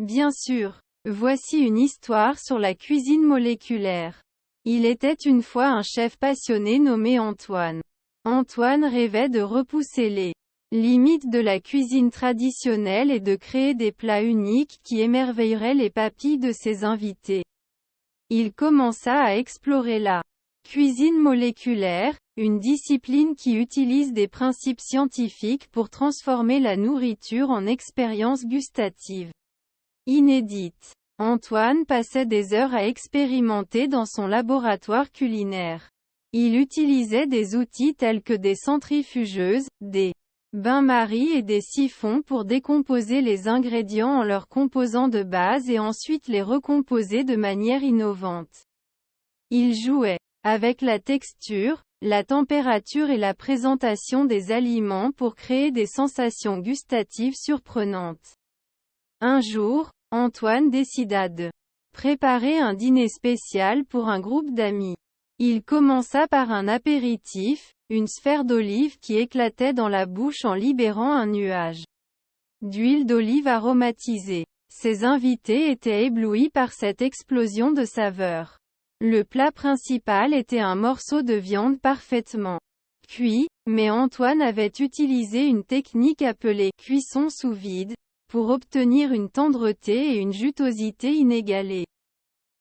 Bien sûr. Voici une histoire sur la cuisine moléculaire. Il était une fois un chef passionné nommé Antoine. Antoine rêvait de repousser les limites de la cuisine traditionnelle et de créer des plats uniques qui émerveilleraient les papilles de ses invités. Il commença à explorer la cuisine moléculaire, une discipline qui utilise des principes scientifiques pour transformer la nourriture en expérience gustative inédite. Antoine passait des heures à expérimenter dans son laboratoire culinaire. Il utilisait des outils tels que des centrifugeuses, des bains-maries et des siphons pour décomposer les ingrédients en leurs composants de base et ensuite les recomposer de manière innovante. Il jouait avec la texture, la température et la présentation des aliments pour créer des sensations gustatives surprenantes. Un jour, Antoine décida de préparer un dîner spécial pour un groupe d'amis. Il commença par un apéritif, une sphère d'olive qui éclatait dans la bouche en libérant un nuage d'huile d'olive aromatisée. Ses invités étaient éblouis par cette explosion de saveurs. Le plat principal était un morceau de viande parfaitement cuit, mais Antoine avait utilisé une technique appelée cuisson sous vide, pour obtenir une tendreté et une jutosité inégalées.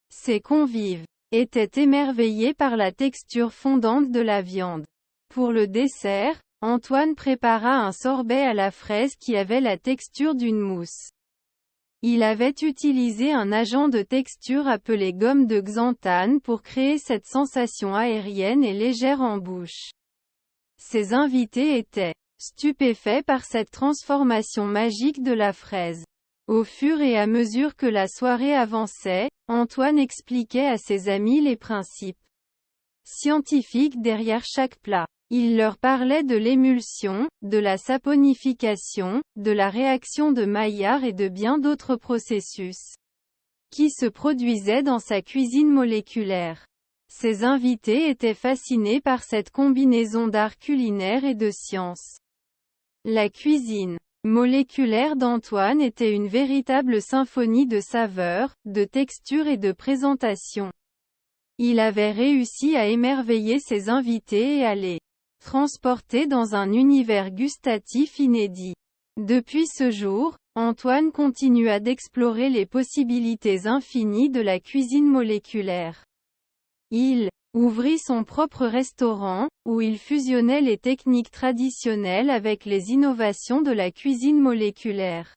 Ses convives étaient émerveillés par la texture fondante de la viande. Pour le dessert, Antoine prépara un sorbet à la fraise qui avait la texture d'une mousse. Il avait utilisé un agent de texture appelé gomme de xanthane pour créer cette sensation aérienne et légère en bouche. Ses invités étaient stupéfaits par cette transformation magique de la fraise. Au fur et à mesure que la soirée avançait, Antoine expliquait à ses amis les principes scientifiques derrière chaque plat. Il leur parlait de l'émulsion, de la saponification, de la réaction de Maillard et de bien d'autres processus qui se produisaient dans sa cuisine moléculaire. Ses invités étaient fascinés par cette combinaison d'art culinaire et de science. La cuisine moléculaire d'Antoine était une véritable symphonie de saveurs, de textures et de présentation. Il avait réussi à émerveiller ses invités et à les transporter dans un univers gustatif inédit. Depuis ce jour, Antoine continua d'explorer les possibilités infinies de la cuisine moléculaire. Il ouvrit son propre restaurant, où il fusionnait les techniques traditionnelles avec les innovations de la cuisine moléculaire.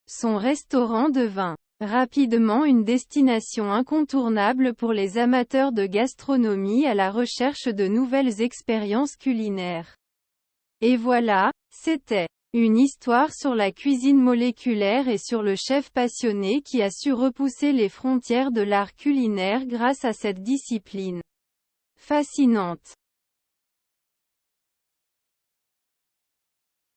Son restaurant devint rapidement une destination incontournable pour les amateurs de gastronomie à la recherche de nouvelles expériences culinaires. Et voilà, c'était une histoire sur la cuisine moléculaire et sur le chef passionné qui a su repousser les frontières de l'art culinaire grâce à cette discipline fascinante.